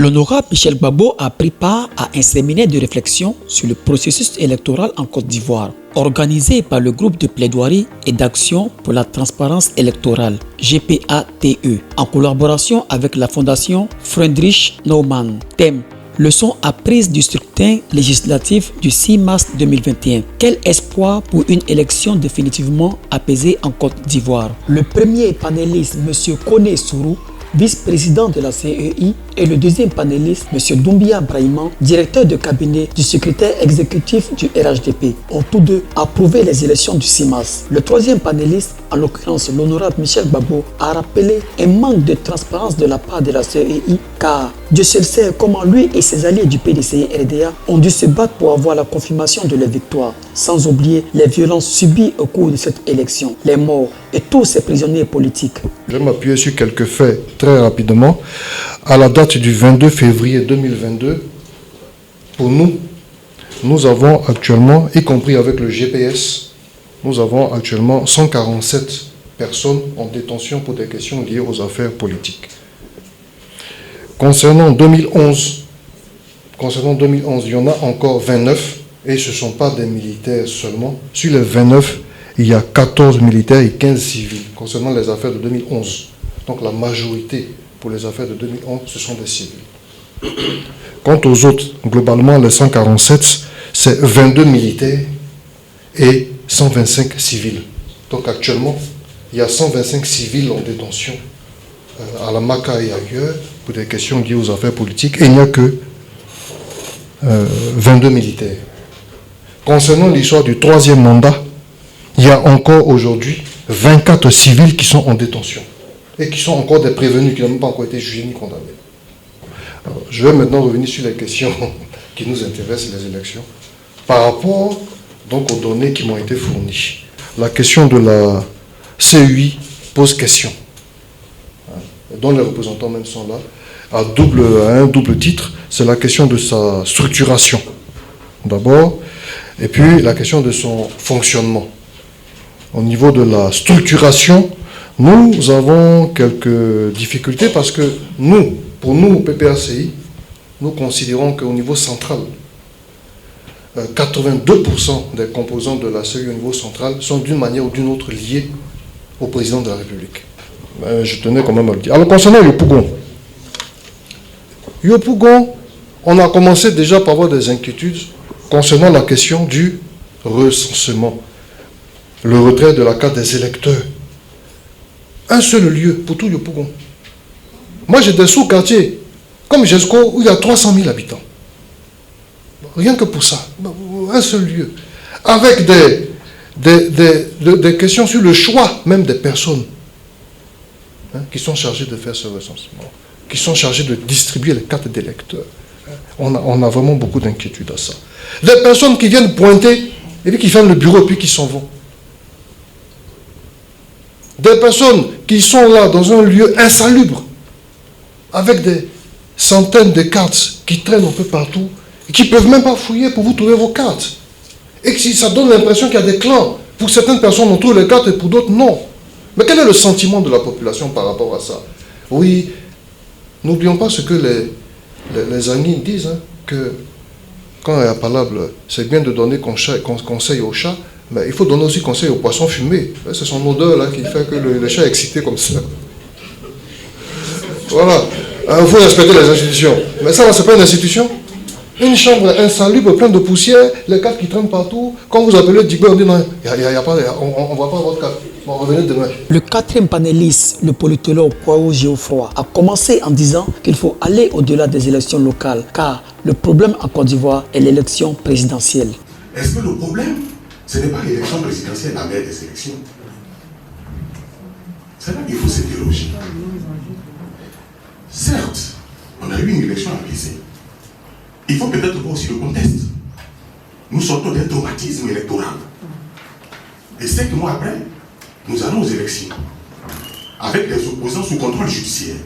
L'honorable Michel Gbagbo a pris part à un séminaire de réflexion sur le processus électoral en Côte d'Ivoire, organisé par le groupe de plaidoirie et d'action pour la transparence électorale, GPATE, en collaboration avec la fondation Friedrich Naumann. Thème: leçon apprise du scrutin législatif du 6 mars 2021. Quel espoir pour une élection définitivement apaisée en Côte d'Ivoire? Le premier panéliste, M. Kone Sourou, vice-président de la CEI, et le deuxième panéliste, M. Doumbia Brahima, directeur de cabinet du secrétaire exécutif du RHDP, ont tous deux approuvé les élections du 6 mars. Le troisième panéliste, en l'occurrence l'honorable Michel Gbagbo, a rappelé un manque de transparence de la part de la CEI, car Dieu seul sait comment lui et ses alliés du PDCI RDA ont dû se battre pour avoir la confirmation de leur victoire, sans oublier les violences subies au cours de cette élection, les morts et tous ces prisonniers politiques. Je vais m'appuyer sur quelques faits très rapidement. À la date du 22 février 2022, pour nous avons actuellement, y compris avec le GPS, nous avons actuellement 147 personnes en détention pour des questions liées aux affaires politiques. Concernant 2011, il y en a encore 29, et ce ne sont pas des militaires seulement. Sur les 29, il y a 14 militaires et 15 civils, concernant les affaires de 2011. Donc la majorité pour les affaires de 2011, ce sont des civils. Quant aux autres, globalement, les 147, c'est 22 militaires et 125 civils. Donc actuellement, il y a 125 civils en détention à la Maka et ailleurs pour des questions liées aux affaires politiques, et il n'y a que 22 militaires. Concernant l'histoire du troisième mandat, il y a encore aujourd'hui 24 civils qui sont en détention et qui sont encore des prévenus, qui n'ont même pas encore été jugés ni condamnés. Alors, je vais maintenant revenir sur les questions qui nous intéressent, les élections, par rapport donc aux données qui m'ont été fournies. La question de la CEI pose question, dont les représentants même sont là, à un double titre. C'est la question de sa structuration, d'abord, et puis la question de son fonctionnement. Au niveau de la structuration, nous avons quelques difficultés parce que pour nous, PPACI, nous considérons qu'au niveau central, 82% des composants de la CEI au niveau central sont d'une manière ou d'une autre liés au président de la République. Je tenais quand même à le dire. Alors, concernant Yopougon, on a commencé déjà par avoir des inquiétudes concernant la question du recensement, le retrait de la carte des électeurs. Un seul lieu pour tout Yopougon. Moi, j'ai des sous-quartiers, comme Jesco, où il y a 300 000 habitants. Rien que pour ça. Un seul lieu. Avec des questions sur le choix même des personnes qui sont chargées de faire ce recensement, qui sont chargées de distribuer les cartes d'électeurs. On a vraiment beaucoup d'inquiétudes à ça. Des personnes qui viennent pointer, et puis qui ferment le bureau, et puis qui s'en vont. Des personnes qui sont là dans un lieu insalubre, avec des centaines de cartes qui traînent un peu partout, et qui ne peuvent même pas fouiller pour vous trouver vos cartes. Et que ça donne l'impression qu'il y a des clans. Pour certaines personnes, on trouve les cartes et pour d'autres, non. Mais quel est le sentiment de la population par rapport à ça? Oui, n'oublions pas ce que les amis disent, que quand il y a palable, c'est bien de donner conseil aux chats, mais il faut donner aussi conseil aux poissons fumés. C'est son odeur là qui fait que le chat est excité comme ça. Voilà. Il faut respecter les institutions. Mais ça, c'est pas une institution. Une chambre insalubre, pleine de poussière, les cartes qui traînent partout. Quand vous appelez Digbe, on dit non, on ne voit pas votre carte. Bon, revenez demain. Le quatrième panéliste, le politologue Kwao Geoffroy, a commencé en disant qu'il faut aller au-delà des élections locales, car le problème en Côte d'Ivoire est l'élection présidentielle. Est-ce que le problème, ce n'est pas l'élection présidentielle la mère des élections? C'est là qu'il faut s'interroger. Certes, on a eu une élection apaisée. Il faut peut-être voir aussi le contexte. Nous sortons d'un traumatisme électoral. Et 5 mois après, nous allons aux élections. Avec des opposants sous contrôle judiciaire.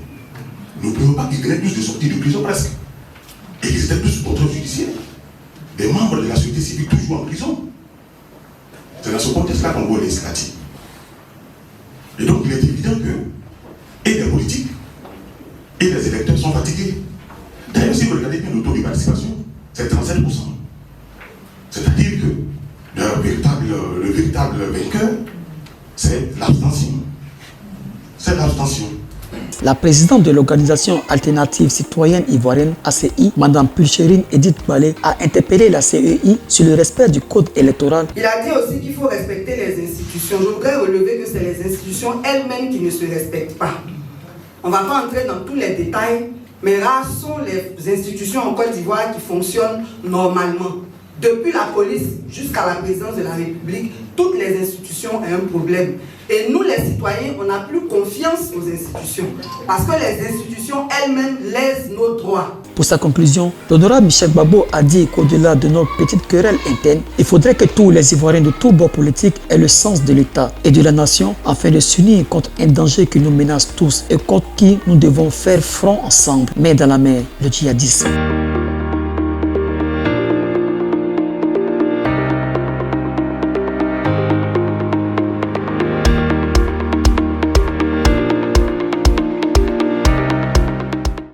Nous ne pouvons pas qu'ils venaient tous de sortir de prison presque. Et ils étaient tous sous contrôle judiciaire. Des membres de la société civile toujours en prison. C'est dans ce contexte-là qu'on voit législatif. Et donc il est évident que et les politiques et les électeurs sont fatigués. D'ailleurs, si vous regardez bien le taux de participation, c'est 37%. C'est-à-dire que le véritable vainqueur, c'est l'abstention. C'est l'abstention. La présidente de l'organisation alternative citoyenne ivoirienne ACI, Mme Pulcherine Edith Balé, a interpellé la CEI sur le respect du code électoral. Il a dit aussi qu'il faut respecter les institutions. Je voudrais relever que c'est les institutions elles-mêmes qui ne se respectent pas. On ne va pas entrer dans tous les détails, mais rares sont les institutions en Côte d'Ivoire qui fonctionnent normalement. Depuis la police jusqu'à la présidence de la République, toutes les institutions ont un problème. Et nous, les citoyens, on n'a plus confiance aux institutions. Parce que les institutions elles-mêmes lèsent nos droits. Pour sa conclusion, l'honorable Michel Gbagbo a dit qu'au-delà de nos petites querelles internes, il faudrait que tous les Ivoiriens de tous bords politiques aient le sens de l'État et de la nation afin de s'unir contre un danger qui nous menace tous et contre qui nous devons faire front ensemble, main dans la main, le djihadisme.